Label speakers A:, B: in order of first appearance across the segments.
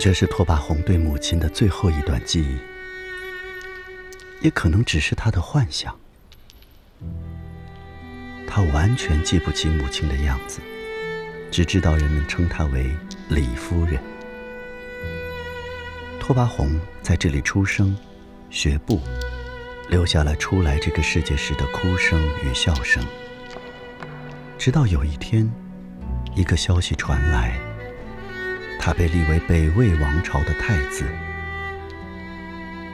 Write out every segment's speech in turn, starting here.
A: 这是拓跋宏对母亲的最后一段记忆，也可能只是他的幻想。他完全记不起母亲的样子，只知道人们称她为李夫人。拓跋宏在这里出生、学步，留下了初来这个世界时的哭声与笑声。直到有一天，一个消息传来，他被立为北魏王朝的太子。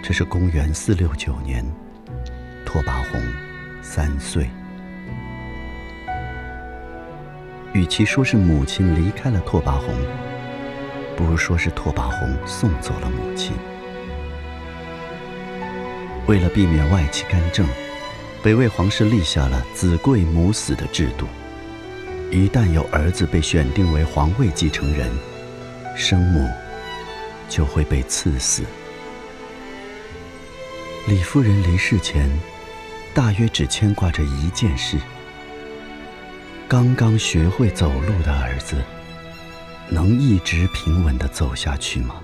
A: 这是公元469年，拓跋宏3岁。与其说是母亲离开了拓跋宏，不如说是拓跋宏送走了母亲。为了避免外戚干政，北魏皇室立下了子贵母死的制度。一旦有儿子被选定为皇位继承人，生母就会被赐死。李夫人离世前，大约只牵挂着一件事：刚刚学会走路的儿子，能一直平稳地走下去吗？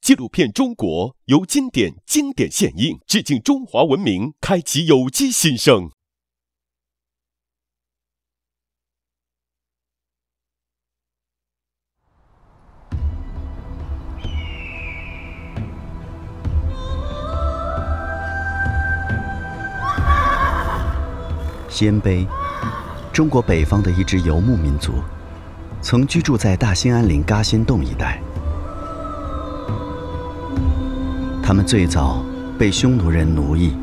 B: 纪录片《中国》由经典献映，致敬中华文明，开启有机新生。
A: 鲜卑，中国北方的一支游牧民族，曾居住在大兴安岭嘎仙洞一带。他们最早被匈奴人奴役，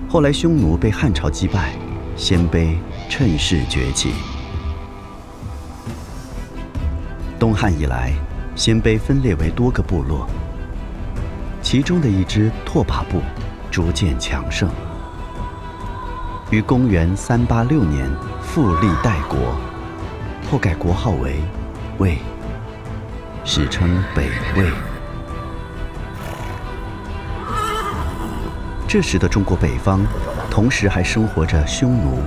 A: 后来匈奴被汉朝击败，鲜卑趁势崛起。东汉以来，鲜卑分裂为多个部落，其中的一支拓跋部逐渐强盛，于公元386年复立代国，后改国号为魏，史称北魏。这时的中国北方，同时还生活着匈奴、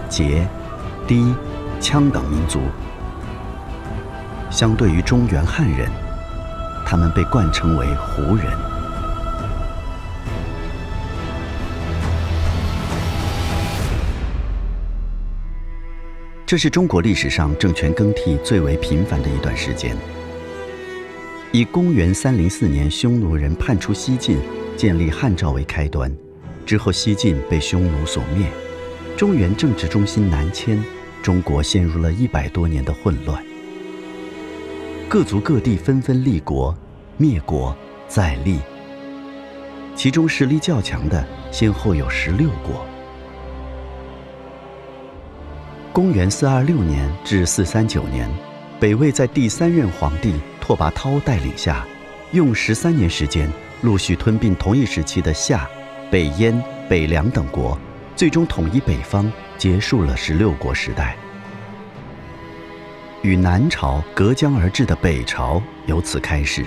A: 羯、氐、羌等民族。相对于中原汉人，他们被冠称为胡人。这是中国历史上政权更替最为频繁的一段时间。以公元304年匈奴人叛出西晋，建立汉朝为开端，之后西晋被匈奴所灭，中原政治中心南迁，中国陷入了100多年的混乱。各族各地纷纷立国、灭国、再立，其中实力较强的先后有16国。公元426年至439年，北魏在第3任皇帝拓跋焘带领下，用13年时间，陆续吞并同一时期的夏、北燕、北凉等国，最终统一北方，结束了16国时代。与南朝隔江而治的北朝由此开始。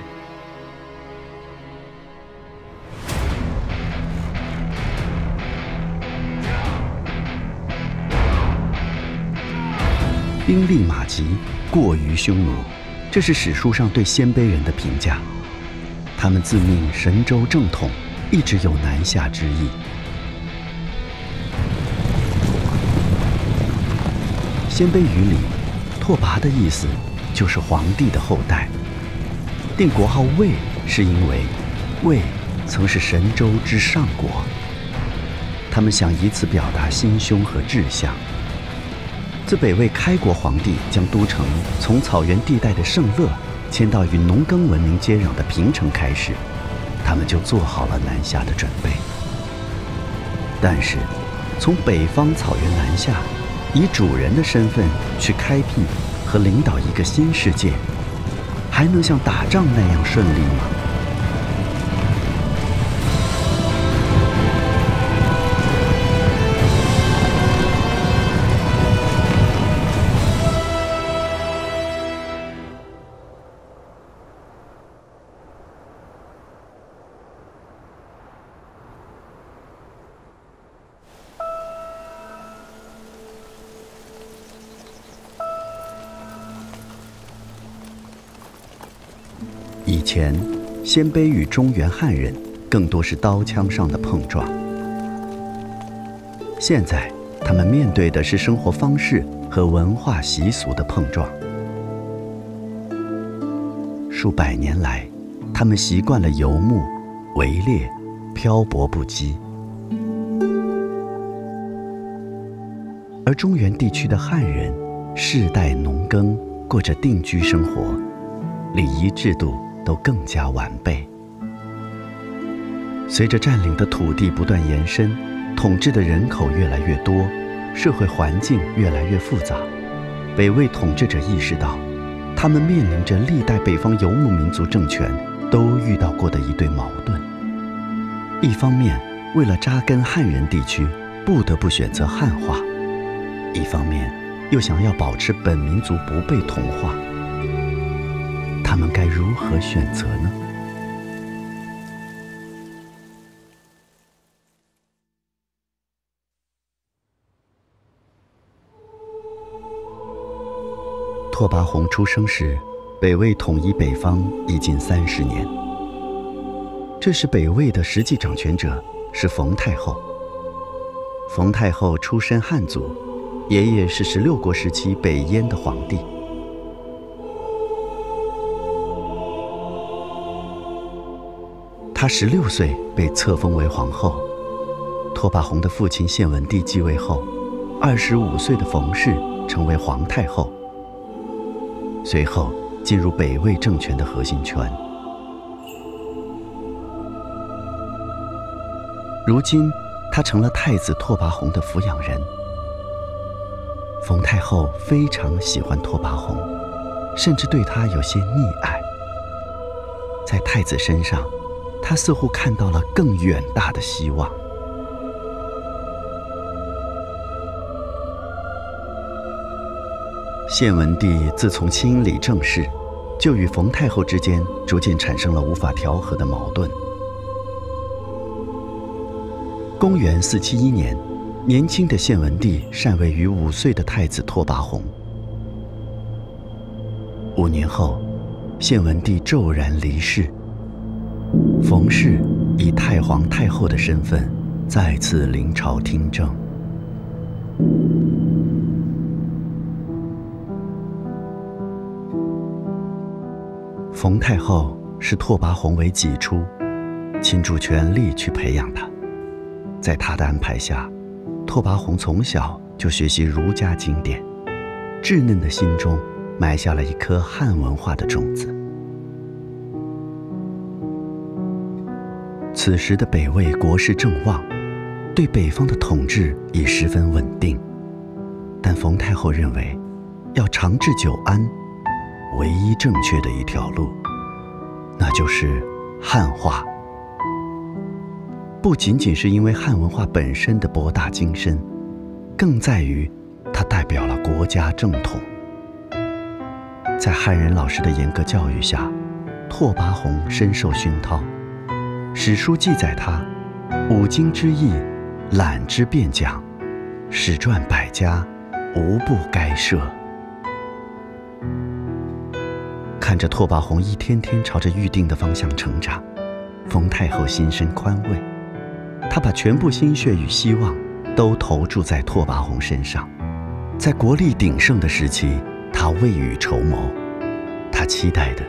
A: 兵力马急，过于匈奴，这是史书上对鲜卑人的评价。他们自命神州正统，一直有南下之意。鲜卑语里，拓跋的意思就是皇帝的后代。定国号魏，是因为魏曾是神州之上国。他们想以此表达心胸和志向。自北魏开国皇帝将都城从草原地带的盛乐迁到与农耕文明接壤的平城开始，他们就做好了南下的准备。但是，从北方草原南下，以主人的身份去开辟和领导一个新世界，还能像打仗那样顺利吗？以前，鲜卑与中原汉人更多是刀枪上的碰撞。现在，他们面对的是生活方式和文化习俗的碰撞。数百年来，他们习惯了游牧、围猎、漂泊不羁，而中原地区的汉人世代农耕，过着定居生活，礼仪制度都更加完备。随着占领的土地不断延伸，统治的人口越来越多，社会环境越来越复杂，北魏统治者意识到，他们面临着历代北方游牧民族政权都遇到过的一对矛盾。一方面，为了扎根汉人地区，不得不选择汉化；一方面，又想要保持本民族不被同化。他们该如何选择呢？拓跋宏出生时，北魏统一北方已近30年。这时北魏的实际掌权者是冯太后。冯太后出身汉族，爷爷是16国时期北燕的皇帝。她16岁被册封为皇后。拓跋宏的父亲献文帝继位后，25岁的冯氏成为皇太后，随后进入北魏政权的核心圈。如今，她成了太子拓跋宏的抚养人。冯太后非常喜欢拓跋宏，甚至对他有些溺爱。在太子身上，他似乎看到了更远大的希望。献文帝自从亲理政事，就与冯太后之间逐渐产生了无法调和的矛盾。公元471年，年轻的献文帝禅位于5岁的太子拓跋宏。5年后，献文帝骤然离世。冯氏以太皇太后的身份再次临朝听政。冯太后视拓跋宏为己出，倾注全力去培养他。在他的安排下，拓跋宏从小就学习儒家经典，稚嫩的心中埋下了一颗汉文化的种子。此时的北魏国势正旺，对北方的统治已十分稳定，但冯太后认为，要长治久安，唯一正确的一条路，那就是汉化。不仅仅是因为汉文化本身的博大精深，更在于它代表了国家正统。在汉人老师的严格教育下，拓跋宏深受熏陶。史书记载他五经之义，览之遍讲，史传百家，无不该涉。看着拓跋宏一天天朝着预定的方向成长，冯太后心生宽慰，她把全部心血与希望都投注在拓跋宏身上。在国力鼎盛的时期，她未雨绸缪，她期待的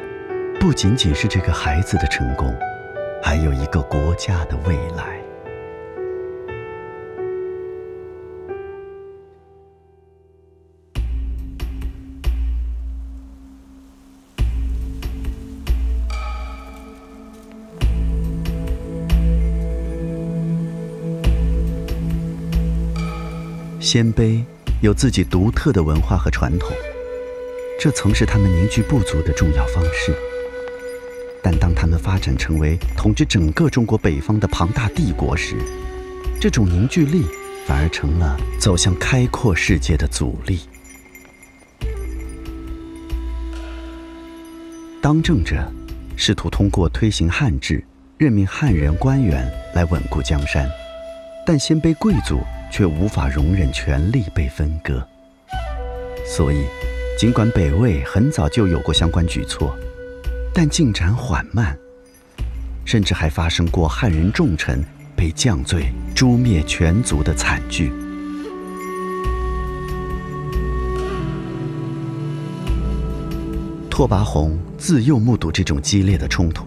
A: 不仅仅是这个孩子的成功，还有一个国家的未来。鲜卑有自己独特的文化和传统，这曾是他们凝聚部族的重要方式。但当他们发展成为统治整个中国北方的庞大帝国时，这种凝聚力反而成了走向开阔世界的阻力。当政者试图通过推行汉制，任命汉人官员来稳固江山，但鲜卑贵族却无法容忍权力被分割。所以，尽管北魏很早就有过相关举措，但进展缓慢，甚至还发生过汉人重臣被降罪、诛灭全族的惨剧。拓跋宏自幼目睹这种激烈的冲突，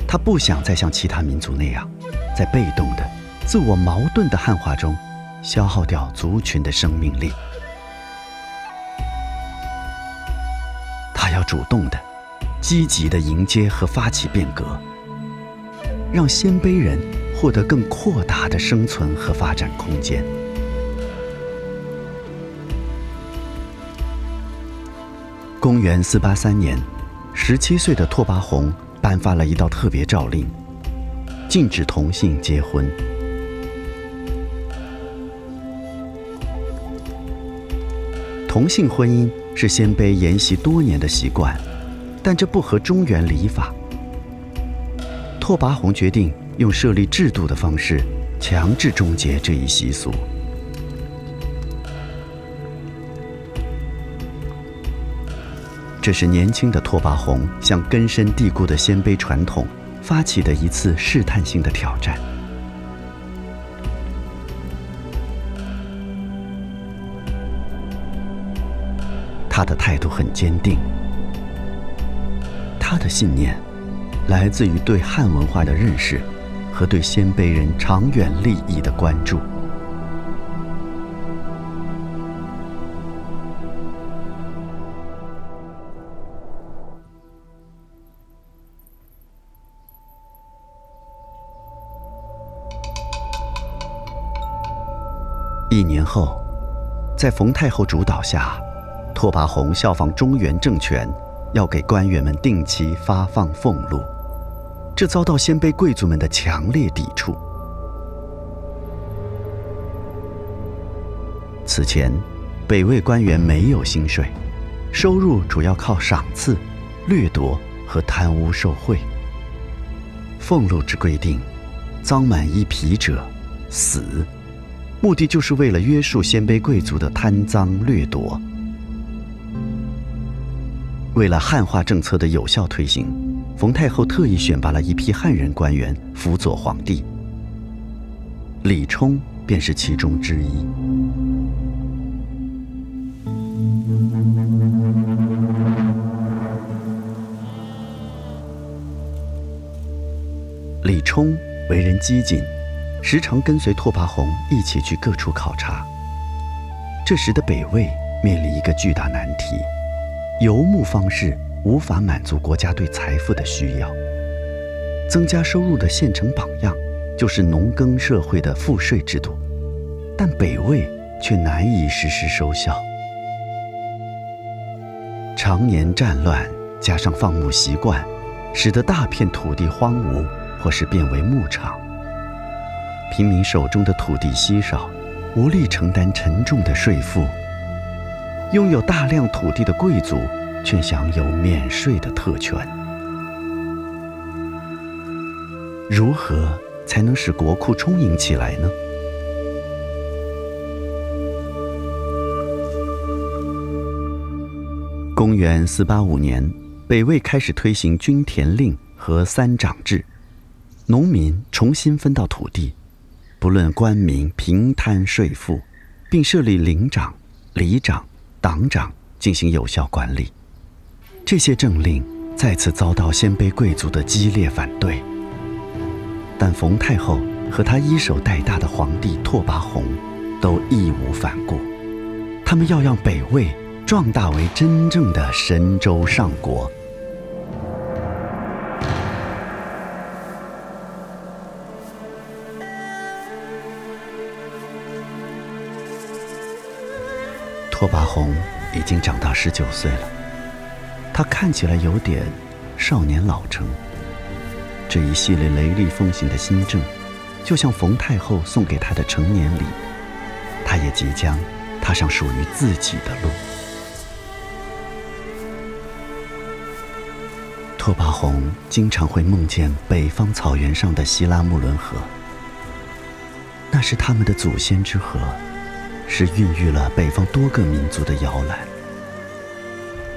A: 他不想再像其他民族那样，在被动的、自我矛盾的汉化中消耗掉族群的生命力。他要主动的、积极地迎接和发起变革，让鲜卑人获得更扩大的生存和发展空间。公元483年，17岁的拓跋宏颁发了一道特别诏令，禁止同性结婚。同性婚姻是鲜卑沿袭多年的习惯，但这不合中原礼法。拓跋宏决定用设立制度的方式强制终结这一习俗。这是年轻的拓跋宏向根深蒂固的鲜卑传统发起的一次试探性的挑战。他的态度很坚定，他的信念来自于对汉文化的认识和对鲜卑人长远利益的关注。1年后，在冯太后主导下，拓跋宏效仿中原政权，要给官员们定期发放俸禄，这遭到鲜卑贵族们的强烈抵触。此前，北魏官员没有薪水，收入主要靠赏赐、掠夺和贪污受贿。俸禄之规定，赃满1匹者死，目的就是为了约束鲜卑贵族的贪赃掠夺。为了汉化政策的有效推行，冯太后特意选拔了一批汉人官员辅佐皇帝，李冲便是其中之一。李冲为人激进，时常跟随拓跋宏一起去各处考察。这时的北魏面临一个巨大难题：游牧方式无法满足国家对财富的需要。增加收入的现成榜样就是农耕社会的赋税制度，但北魏却难以实施收效。常年战乱加上放牧习惯，使得大片土地荒芜或是变为牧场。平民手中的土地稀少，无力承担沉重的税负。拥有大量土地的贵族却享有免税的特权。如何才能使国库充盈起来呢？公元485年，北魏开始推行均田令和三长制，农民重新分到土地，不论官民平摊税赋，并设立领长、里长、党长进行有效管理。这些政令再次遭到鲜卑贵族的激烈反对，但冯太后和他一手带大的皇帝拓跋宏都义无反顾，他们要让北魏壮大为真正的神州上国。拓跋宏已经长到19岁了，他看起来有点少年老成。这一系列雷厉风行的新政，就像冯太后送给他的成年礼，他也即将踏上属于自己的路。拓跋宏经常会梦见北方草原上的希拉穆伦河，那是他们的祖先之河，是孕育了北方多个民族的摇篮。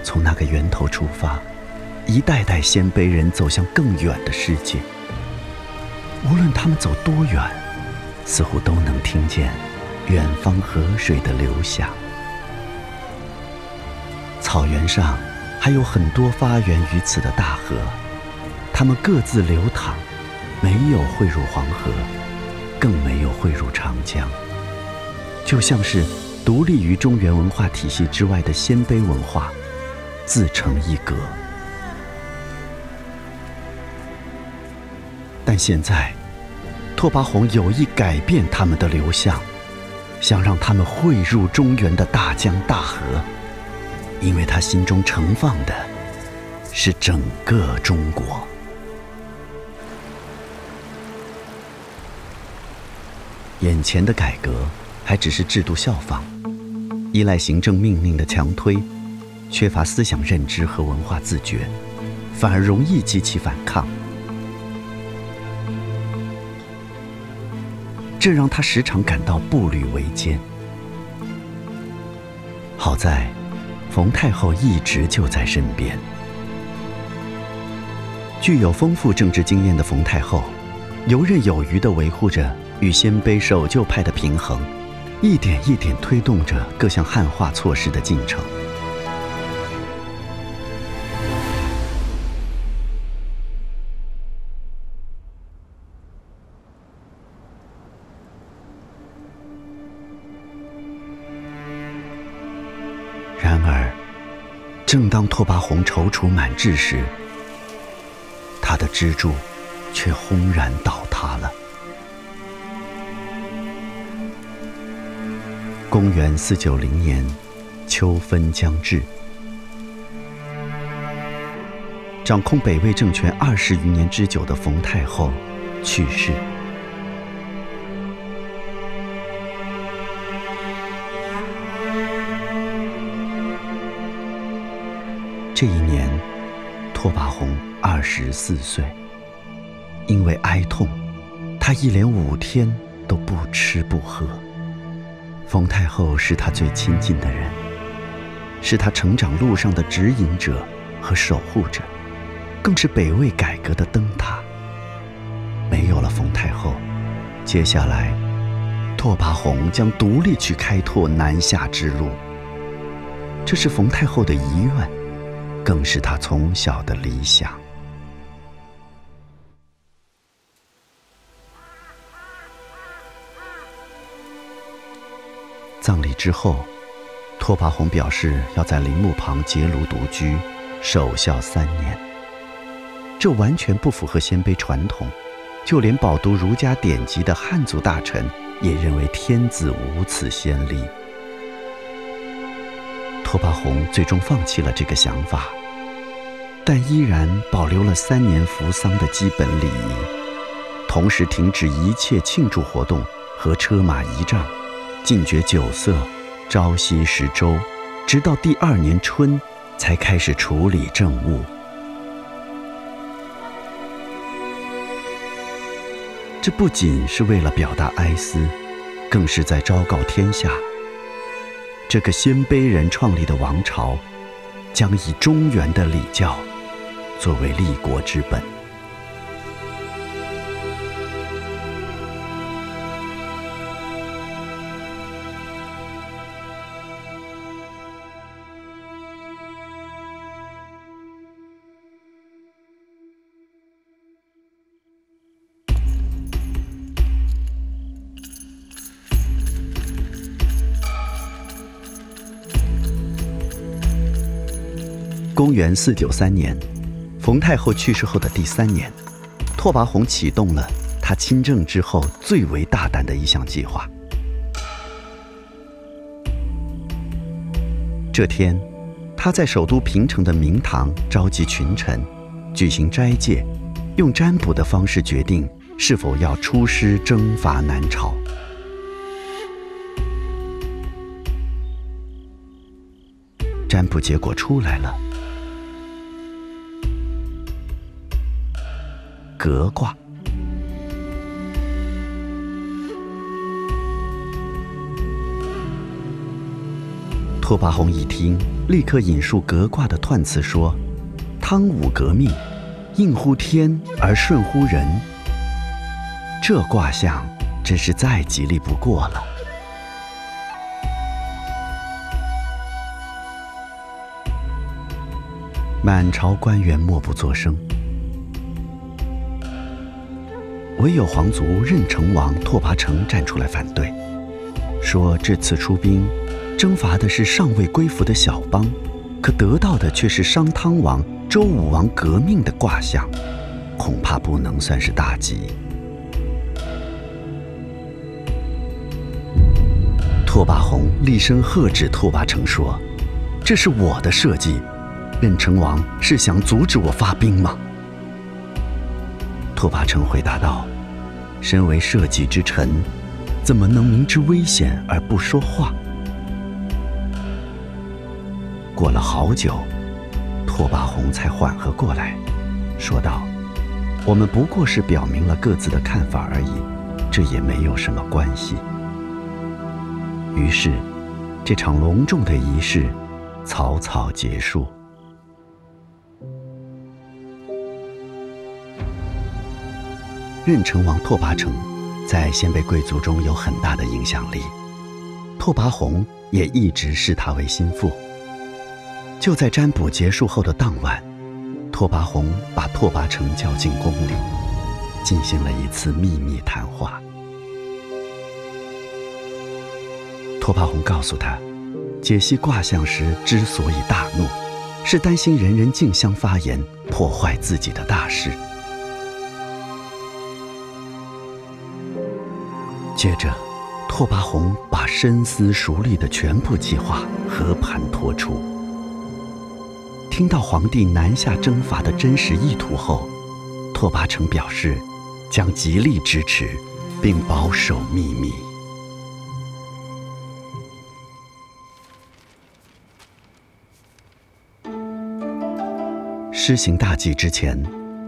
A: 从那个源头出发，一代代鲜卑人走向更远的世界。无论他们走多远，似乎都能听见远方河水的流响。草原上还有很多发源于此的大河，它们各自流淌，没有汇入黄河，更没有汇入长江，就像是独立于中原文化体系之外的鲜卑文化，自成一格。但现在，拓跋宏有意改变他们的流向，想让他们汇入中原的大江大河，因为他心中盛放的是整个中国。眼前的改革还只是制度效仿，依赖行政命令的强推，缺乏思想认知和文化自觉，反而容易激起反抗。这让他时常感到步履维艰。好在冯太后一直就在身边。具有丰富政治经验的冯太后，游刃有余地维护着与鲜卑守旧派的平衡，一点一点推动着各项汉化措施的进程。然而，正当拓跋宏踌躇满志时，他的支柱却轰然倒塌了。公元490年，秋分将至，掌控北魏政权20余年之久的冯太后去世。这一年，拓跋宏24岁。因为哀痛，他一连5天都不吃不喝。冯太后是他最亲近的人，是他成长路上的指引者和守护者，更是北魏改革的灯塔。没有了冯太后，接下来，拓跋宏将独立去开拓南下之路。这是冯太后的遗愿，更是他从小的理想。葬礼之后，拓跋宏表示要在陵墓旁结庐独居，守孝3年。这完全不符合鲜卑传统，就连饱读儒家典籍的汉族大臣也认为天子无此先例。拓跋宏最终放弃了这个想法，但依然保留了3年服丧的基本礼仪，同时停止一切庆祝活动和车马仪仗，禁绝酒色，朝夕食粥，直到第2年春才开始处理政务。这不仅是为了表达哀思，更是在昭告天下，这个鲜卑人创立的王朝将以中原的礼教作为立国之本。公元493年，冯太后去世后的第3年，拓跋宏启动了他亲政之后最为大胆的一项计划。这天，他在首都平城的明堂召集群臣，举行斋戒，用占卜的方式决定是否要出师征伐南朝。占卜结果出来了，革卦。拓跋宏一听，立刻引述革卦的彖辞说：“汤武革命，应乎天而顺乎人。”这卦象真是再吉利不过了。满朝官员默不作声，唯有皇族任城王拓跋成站出来反对，说这次出兵征伐的是尚未归服的小邦，可得到的却是商汤王、周武王革命的卦象，恐怕不能算是大吉。拓跋宏厉声喝止拓跋成说：“这是我的设计，任城王是想阻止我发兵吗？”拓跋成回答道：“身为社稷之臣，怎么能明知危险而不说话？”过了好久，拓跋宏才缓和过来，说道：“我们不过是表明了各自的看法而已，这也没有什么关系。”于是，这场隆重的仪式草草结束。任城王拓跋成在鲜卑贵族中有很大的影响力，拓跋宏也一直视他为心腹。就在占卜结束后的当晚，拓跋宏把拓跋成叫进宫里，进行了一次秘密谈话。拓跋宏告诉他，解析卦象时之所以大怒，是担心人人竞相发言，破坏自己的大事。接着，拓跋宏把深思熟虑的全部计划和盘托出。听到皇帝南下征伐的真实意图后，拓跋成表示将极力支持，并保守秘密。施行大计之前，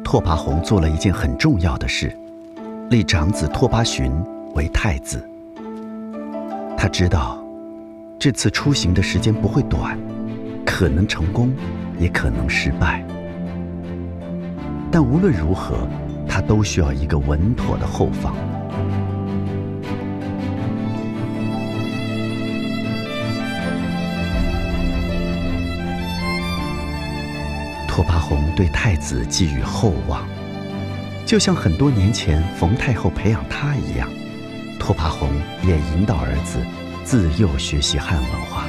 A: 拓跋宏做了一件很重要的事，立长子拓跋寻为太子。他知道这次出行的时间不会短，可能成功，也可能失败。但无论如何，他都需要一个稳妥的后方。拓跋宏对太子寄予厚望，就像很多年前冯太后培养他一样，拓跋宏也引导儿子自幼学习汉文化，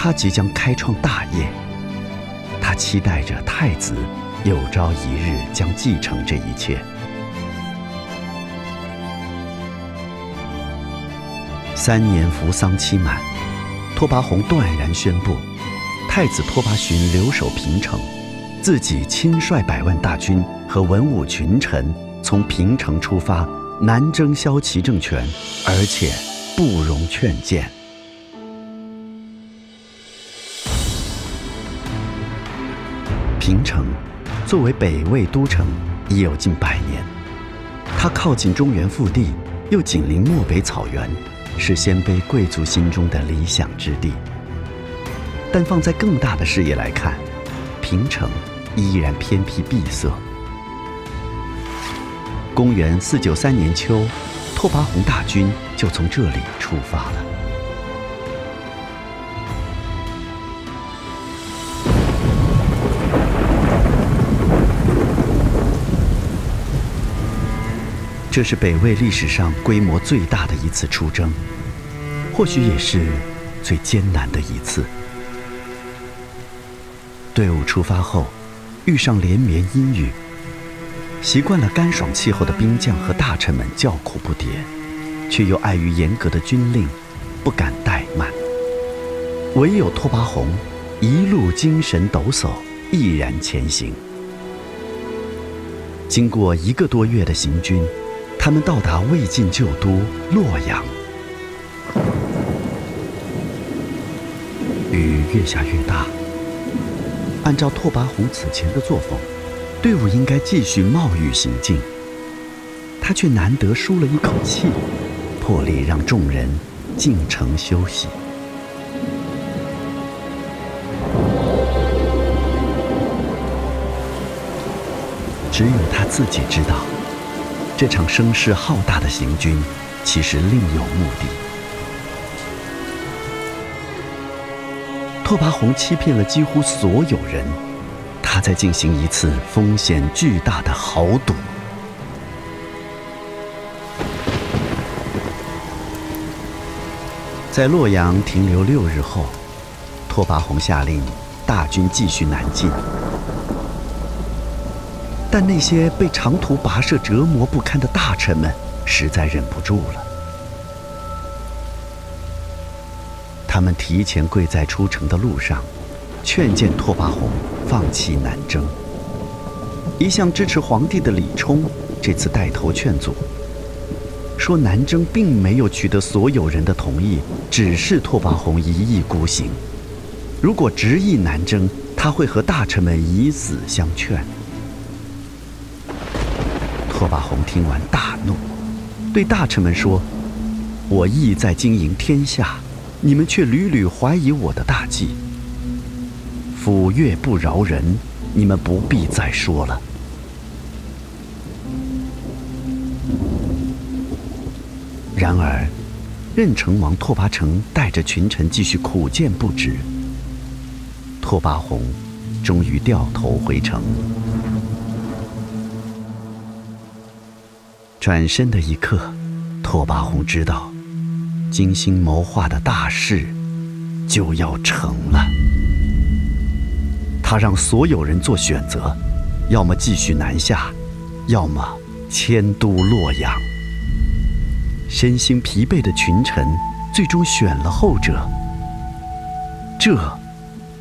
A: 他即将开创大业。他期待着太子有朝一日将继承这一切。3年服丧期满，拓跋宏断然宣布，太子拓跋询留守平城，自己亲率100万大军和文武群臣从平城出发，南征骁骑政权，而且不容劝谏。平城作为北魏都城，已有近100年。它靠近中原腹地，又紧邻漠北草原，是鲜卑贵族心中的理想之地。但放在更大的视野来看，平城依然偏僻闭塞。公元493年秋，拓跋宏大军就从这里出发了。这是北魏历史上规模最大的一次出征，或许也是最艰难的一次。队伍出发后，遇上连绵阴雨，习惯了干爽气候的兵将和大臣们叫苦不迭，却又碍于严格的军令，不敢怠慢。唯有拓跋宏一路精神抖擞，毅然前行。经过1个多月的行军，他们到达魏晋旧都洛阳。雨越下越大，按照拓跋宏此前的作风，队伍应该继续冒雨行进，他却难得舒了一口气，破例让众人进城休息。只有他自己知道，这场声势浩大的行军其实另有目的。拓跋宏欺骗了几乎所有人，他在进行一次风险巨大的豪赌。在洛阳停留6日后，拓跋宏下令大军继续南进。但那些被长途跋涉折磨不堪的大臣们实在忍不住了，他们提前跪在出城的路上，劝谏拓跋宏放弃南征。一向支持皇帝的李冲这次带头劝阻，说南征并没有取得所有人的同意，只是拓跋宏一意孤行。如果执意南征，他会和大臣们以死相劝。拓跋宏听完大怒，对大臣们说：“我意在经营天下，你们却屡屡怀疑我的大计。抚越不饶人，你们不必再说了。”然而，任城王拓跋成带着群臣继续苦谏不止，拓跋宏终于掉头回城。转身的一刻，拓跋宏知道，精心谋划的大事就要成了。他让所有人做选择，要么继续南下，要么迁都洛阳。身心疲惫的群臣最终选了后者，这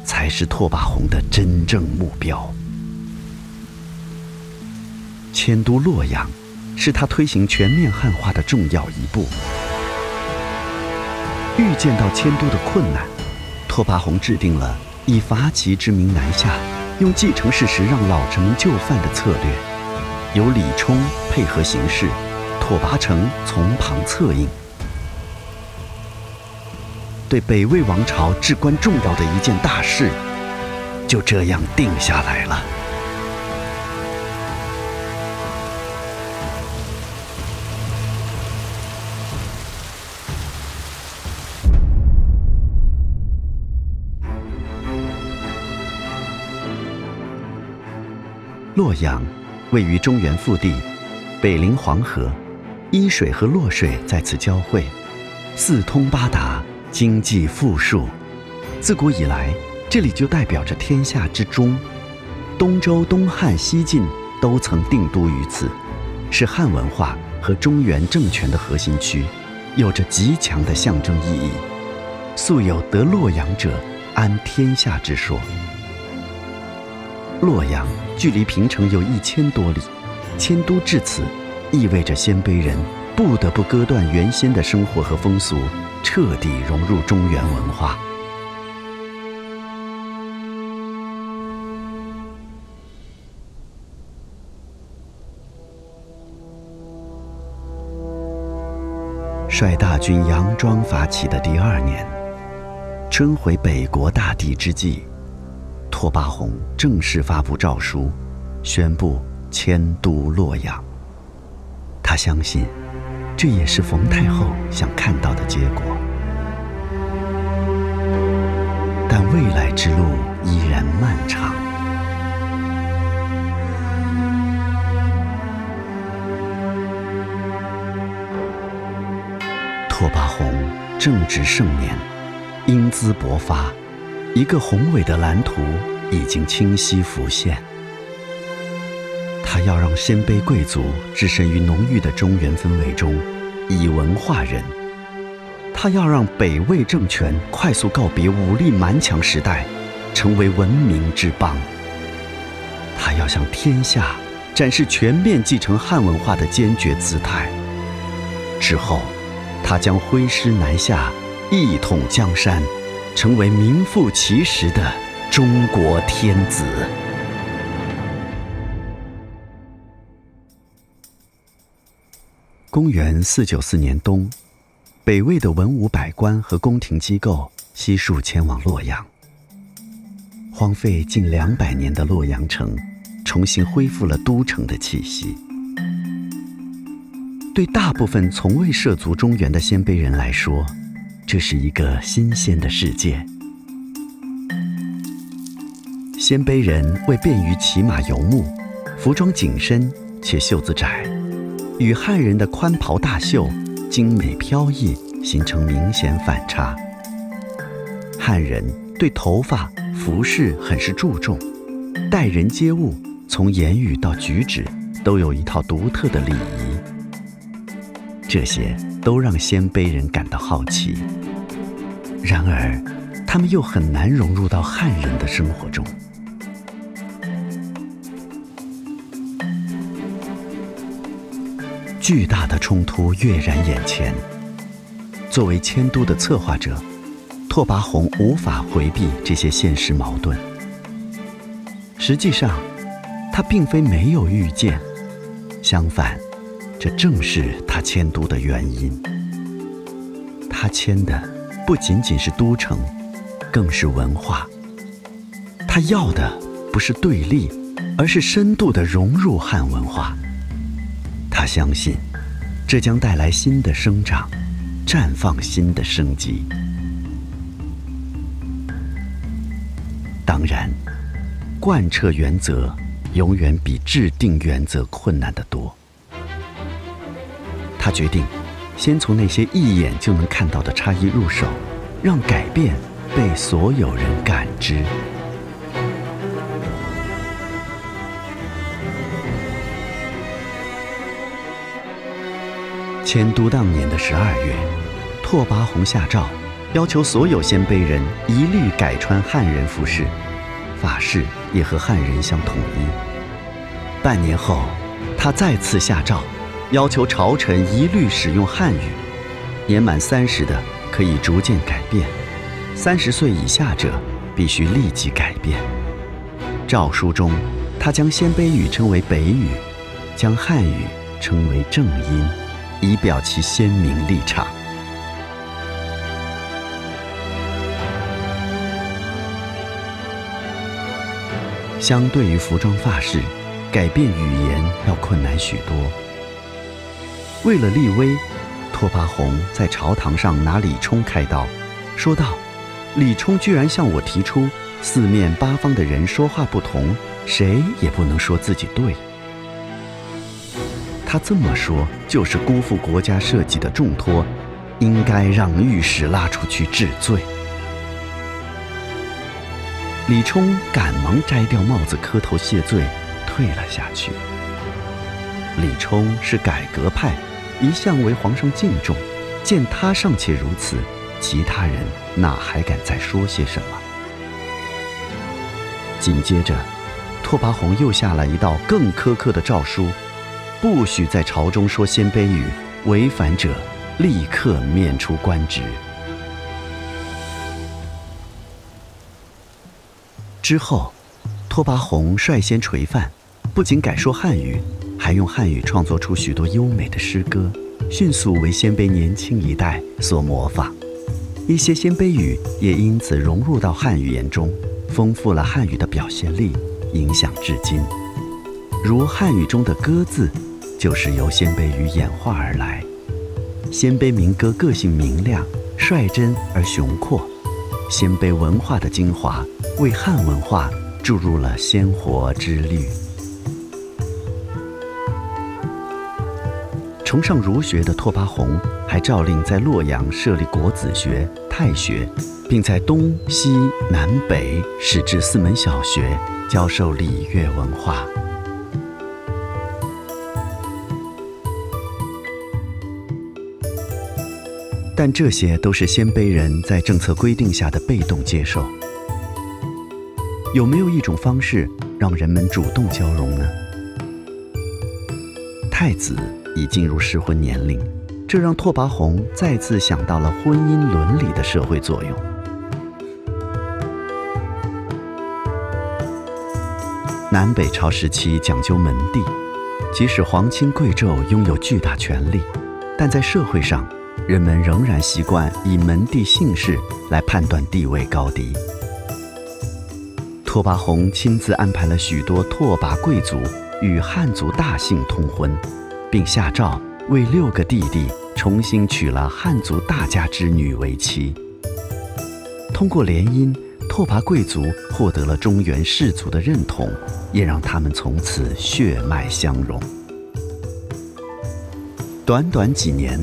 A: 才是拓跋宏的真正目标。迁都洛阳是他推行全面汉化的重要一步。预见到迁都的困难，拓跋宏制定了以伐齐之名南下，用继承事实让老臣们就范的策略，由李冲配合行事，拓跋成从旁策应。对北魏王朝至关重要的一件大事，就这样定下来了。洛阳位于中原腹地，北临黄河，伊水和洛水在此交汇，四通八达，经济富庶，自古以来，这里就代表着天下之中。东周、东汉、西晋都曾定都于此，是汉文化和中原政权的核心区，有着极强的象征意义。素有得洛阳者安天下之说。洛阳距离平城有1000多里，迁都至此，意味着鲜卑人不得不割断原先的生活和风俗，彻底融入中原文化。率大军佯装发起的第2年，春回北国大地之际，拓跋宏正式发布诏书，宣布迁都洛阳。他相信，这也是冯太后想看到的结果。但未来之路依然漫长。拓跋宏正值盛年，英姿勃发，一个宏伟的蓝图已经清晰浮现。他要让鲜卑贵族置身于浓郁的中原氛围中，以文化人。他要让北魏政权快速告别武力蛮强时代，成为文明之邦。他要向天下展示全面继承汉文化的坚决姿态。之后，他将挥师南下，一统江山，成为名副其实的中国天子。公元494年冬，北魏的文武百官和宫廷机构悉数迁往洛阳。荒废近200年的洛阳城，重新恢复了都城的气息。对大部分从未涉足中原的鲜卑人来说，这是一个新鲜的世界。鲜卑人为便于骑马游牧，服装紧身且袖子窄，与汉人的宽袍大袖、精美飘逸形成明显反差。汉人对头发、服饰很是注重，待人接物，从言语到举止，都有一套独特的礼仪。这些都让鲜卑人感到好奇，然而他们又很难融入到汉人的生活中。巨大的冲突跃然眼前。作为迁都的策划者，拓跋宏无法回避这些现实矛盾。实际上，他并非没有预见，相反，这正是他迁都的原因。他迁的不仅仅是都城，更是文化。他要的不是对立，而是深度地融入汉文化。他相信，这将带来新的生长，绽放新的生机。当然，贯彻原则永远比制定原则困难得多。他决定先从那些一眼就能看到的差异入手，让改变被所有人感知。迁都当年的12月，拓跋宏下诏，要求所有鲜卑人一律改穿汉人服饰，发饰也和汉人相统一。半年后，他再次下诏，要求朝臣一律使用汉语，年满30的可以逐渐改变，30岁以下者必须立即改变。诏书中，他将鲜卑语称为北语，将汉语称为正音，以表其鲜明立场。相对于服装发饰，改变语言要困难许多。为了立威，拓跋宏在朝堂上拿李冲开刀，说道：“李冲居然向我提出，四面八方的人说话不同，谁也不能说自己对。”他这么说，就是辜负国家社稷的重托，应该让御史拉出去治罪。李冲赶忙摘掉帽子，磕头谢罪，退了下去。李冲是改革派，一向为皇上敬重，见他尚且如此，其他人哪还敢再说些什么？紧接着，拓跋宏又下了一道更苛刻的诏书，不许在朝中说鲜卑语，违反者立刻免除官职。之后，拓跋宏率先垂范，不仅改说汉语，还用汉语创作出许多优美的诗歌，迅速为鲜卑年轻一代所模仿。一些鲜卑语也因此融入到汉语言中，丰富了汉语的表现力，影响至今。如汉语中的“歌”字，就是由鲜卑语演化而来。鲜卑民歌个性明亮、率真而雄阔，鲜卑文化的精华为汉文化注入了鲜活之绿。崇尚儒学的拓跋宏还诏令在洛阳设立国子学、太学，并在东西南北始置4门小学，教授礼乐文化。但这些都是鲜卑人在政策规定下的被动接受。有没有一种方式让人们主动交融呢？太子已进入适婚年龄，这让拓跋宏再次想到了婚姻伦理的社会作用。南北朝时期讲究门第，即使皇亲贵胄拥有巨大权力，但在社会上，人们仍然习惯以门第姓氏来判断地位高低。拓跋宏亲自安排了许多拓跋贵族与汉族大姓通婚，并下诏为6个弟弟重新娶了汉族大家之女为妻。通过联姻，拓跋贵族获得了中原氏族的认同，也让他们从此血脉相融。短短几年，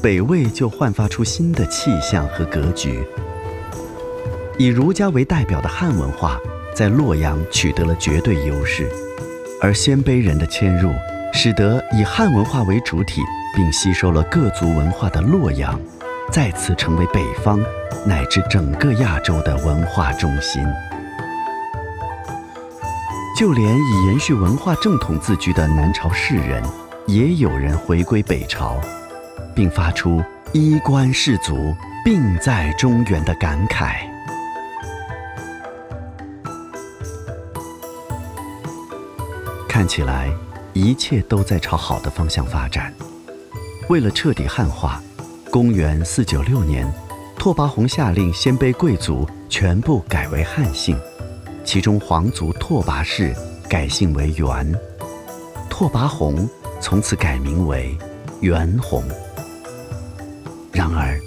A: 北魏就焕发出新的气象和格局。以儒家为代表的汉文化在洛阳取得了绝对优势，而鲜卑人的迁入，使得以汉文化为主体并吸收了各族文化的洛阳，再次成为北方乃至整个亚洲的文化中心。就连以延续文化正统自居的南朝士人，也有人回归北朝，并发出衣冠士族并在中原的感慨。看起来一切都在朝好的方向发展。为了彻底汉化，公元496年，拓跋宏下令鲜卑贵族全部改为汉姓，其中皇族拓跋氏改姓为元，拓跋宏从此改名为元宏。然而，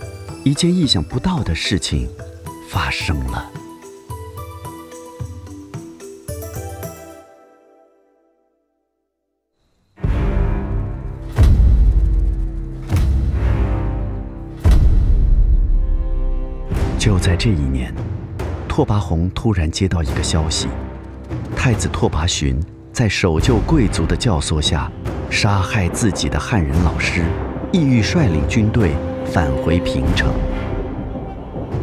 A: 一件意想不到的事情发生了。就在这一年，拓跋宏突然接到一个消息：太子拓跋询在守旧贵族的教唆下，杀害自己的汉人老师，意欲率领军队返回平城。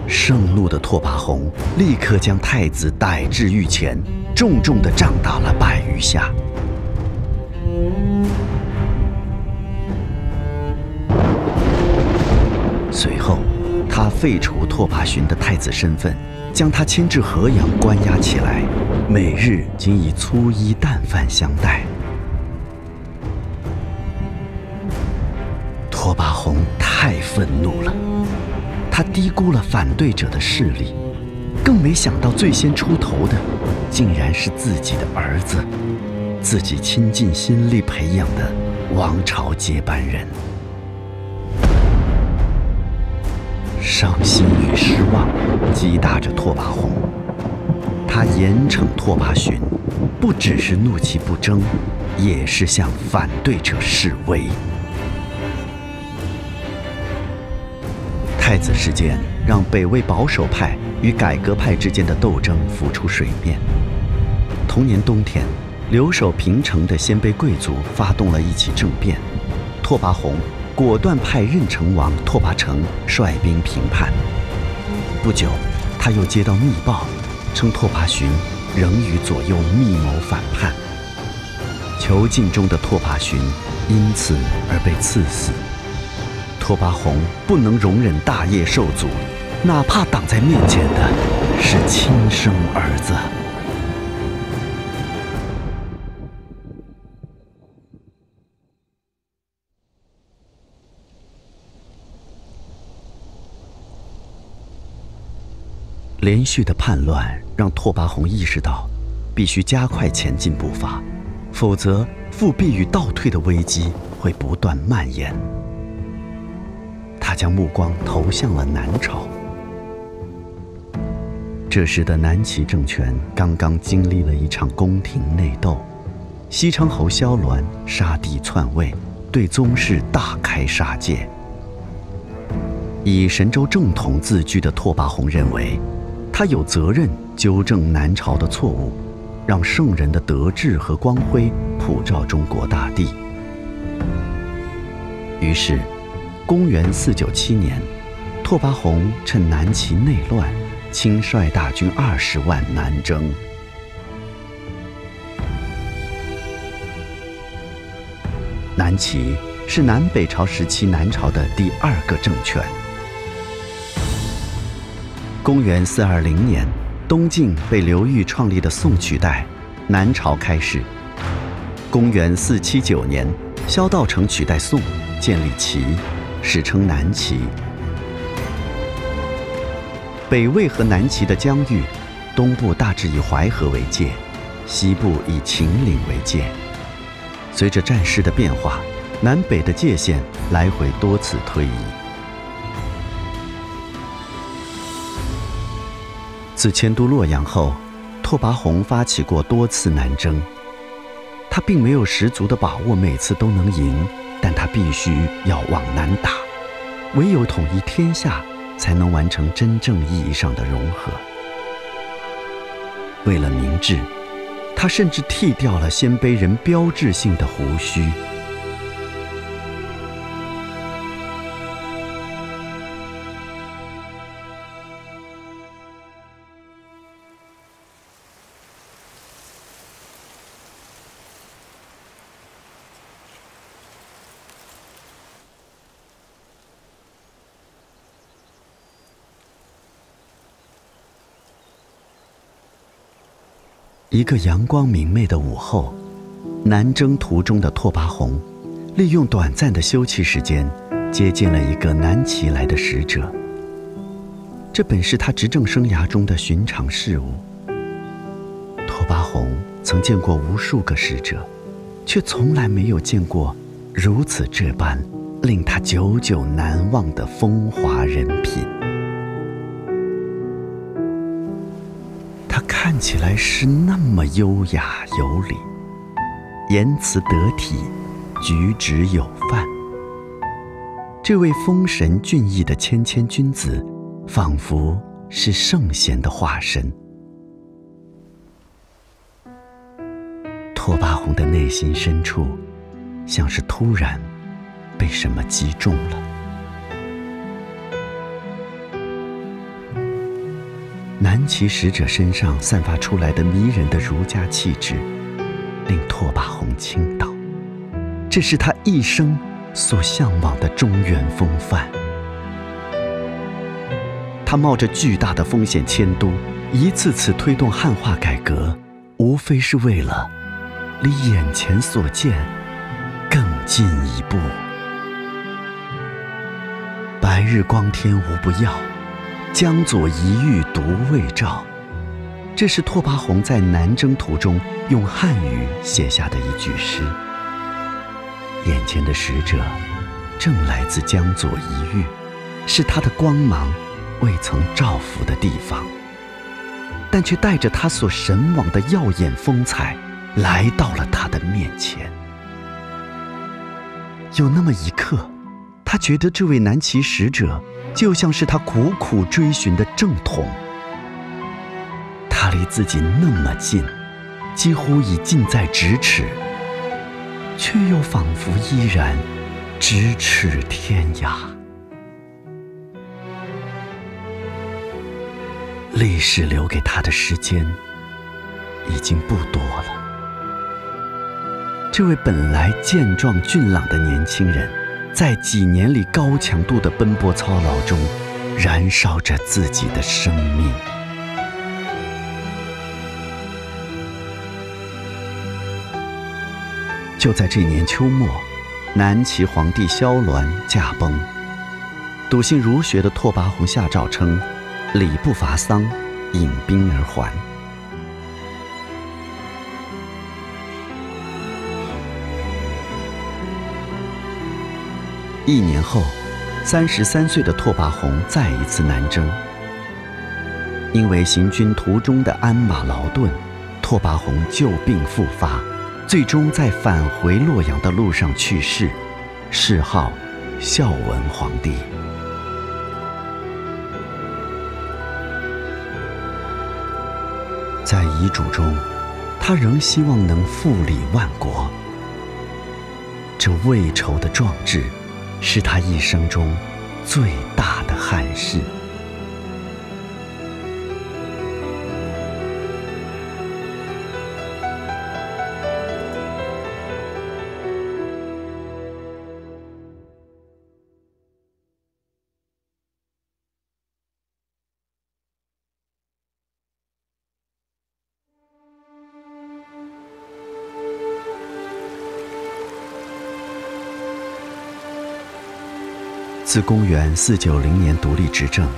A: 盛怒的拓跋宏立刻将太子逮至御前，重重地杖打了100余下。随后，他废除拓跋询的太子身份，将他牵至河阳关押起来，每日仅以粗衣淡饭相待。拓跋宏太愤怒了，他低估了反对者的势力，更没想到最先出头的竟然是自己的儿子，自己倾尽心力培养的王朝接班人。伤心与失望击打着拓跋宏，他严惩拓跋询，不只是怒其不争，也是向反对者示威。太子事件让北魏保守派与改革派之间的斗争浮出水面。同年冬天，留守平城的鲜卑贵族发动了一起政变，拓跋宏果断派任城王拓跋成率兵平叛。不久，他又接到密报，称拓跋寻仍与左右密谋反叛。囚禁中的拓跋寻因此而被赐死。拓跋宏不能容忍大业受阻，哪怕挡在面前的是亲生儿子。连续的叛乱让拓跋宏意识到，必须加快前进步伐，否则复辟与倒退的危机会不断蔓延。他将目光投向了南朝。这时的南齐政权刚刚经历了一场宫廷内斗，西昌侯萧鸾杀弟篡位，对宗室大开杀戒。以神州正统自居的拓跋宏认为，他有责任纠正南朝的错误，让圣人的德治和光辉普照中国大地。于是，公元497年，拓跋宏趁南齐内乱，亲率大军20万南征。南齐是南北朝时期南朝的第2个政权。公元420年，东晋被刘裕创立的宋取代，南朝开始。公元479年，萧道成取代宋，建立齐，史称南齐。北魏和南齐的疆域，东部大致以淮河为界，西部以秦岭为界。随着战事的变化，南北的界限来回多次推移。自迁都洛阳后，拓跋宏发起过多次南征。他并没有十足的把握每次都能赢，但他必须要往南打，唯有统一天下，才能完成真正意义上的融合。为了明智，他甚至剃掉了鲜卑人标志性的胡须。一个阳光明媚的午后，南征途中的拓跋宏利用短暂的休憩时间，接见了一个南齐来的使者。这本是他执政生涯中的寻常事物。拓跋宏曾见过无数个使者，却从来没有见过如此这般令他久久难忘的风华人品。他看起来是那么优雅有礼，言辞得体，举止有范。这位风神俊逸的谦谦君子，仿佛是圣贤的化身。拓跋宏的内心深处，像是突然被什么击中了。南齐使者身上散发出来的迷人的儒家气质，令拓跋宏倾倒。这是他一生所向往的中原风范。他冒着巨大的风险迁都，一次次推动汉化改革，无非是为了离眼前所见更进一步。白日光天无不要，江左一隅独未照。这是拓跋宏在南征途中用汉语写下的一句诗。眼前的使者正来自江左一隅，是他的光芒未曾照拂的地方，但却带着他所神往的耀眼风采来到了他的面前。有那么一刻，他觉得这位南齐使者就像是他苦苦追寻的正统，离自己那么近，几乎已近在咫尺，却又仿佛依然咫尺天涯。历史留给他的时间已经不多了。这位本来健壮俊朗的年轻人，在几年里高强度的奔波操劳中，燃烧着自己的生命。就在这年秋末，南齐皇帝萧鸾驾崩，笃信儒学的拓跋宏下诏称，礼不伐丧，引兵而还。1年后，33岁的拓跋宏再一次南征。因为行军途中的鞍马劳顿，拓跋宏旧病复发，最终在返回洛阳的路上去世，谥号孝文皇帝。在遗嘱中，他仍希望能复礼万国。这未酬的壮志，是他一生中最大的憾事。自公元490年独立执政，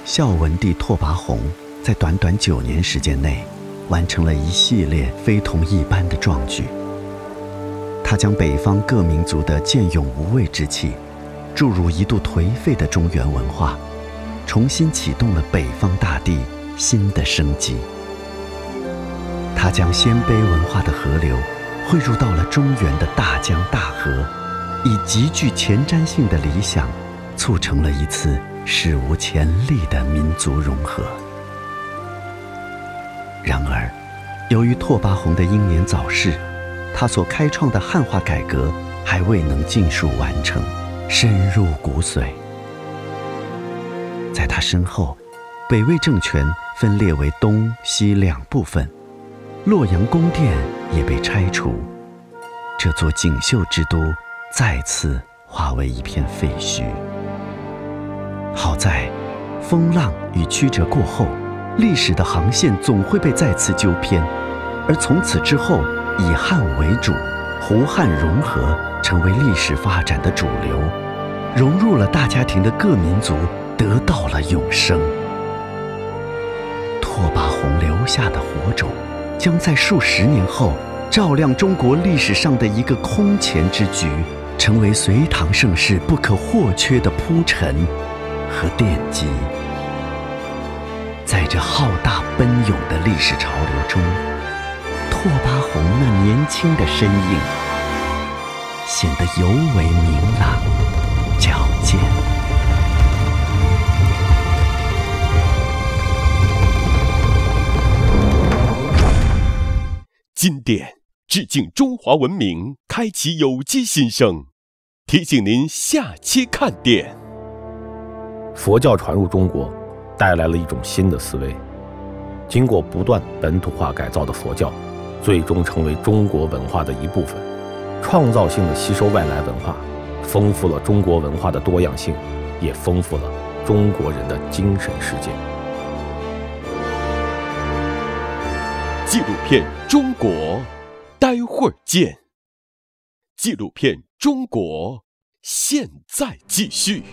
A: 孝文帝拓跋宏在短短9年时间内，完成了一系列非同一般的壮举。他将北方各民族的见勇无畏之气，注入一度颓废的中原文化，重新启动了北方大地新的生机。他将鲜卑文化的河流汇入到了中原的大江大河，以极具前瞻性的理想，促成了一次史无前例的民族融合。然而，由于拓跋宏的英年早逝，他所开创的汉化改革还未能尽数完成，深入骨髓。在他身后，北魏政权分裂为东西2部分，洛阳宫殿也被拆除，这座锦绣之都再次化为一片废墟。好在风浪与曲折过后，历史的航线总会被再次纠偏，而从此之后，以汉为主，胡汉融合成为历史发展的主流，融入了大家庭的各民族得到了永生。拓跋宏留下的火种，将在数十年后照亮中国历史上的一个空前之局，成为隋唐盛世不可或缺的铺陈和奠基。在这浩大奔涌的历史潮流中，拓跋宏那年轻的身影显得尤为明朗矫健。
B: 经典致敬中华文明，开启有机新生。提醒您下期看点。
C: 佛教传入中国，带来了一种新的思维。经过不断本土化改造的佛教，最终成为中国文化的一部分，创造性的吸收外来文化，丰富了中国文化的多样性，也丰富了中国人的精神世界。
B: 纪录片中国，待会儿见。纪录片中国，现在继续。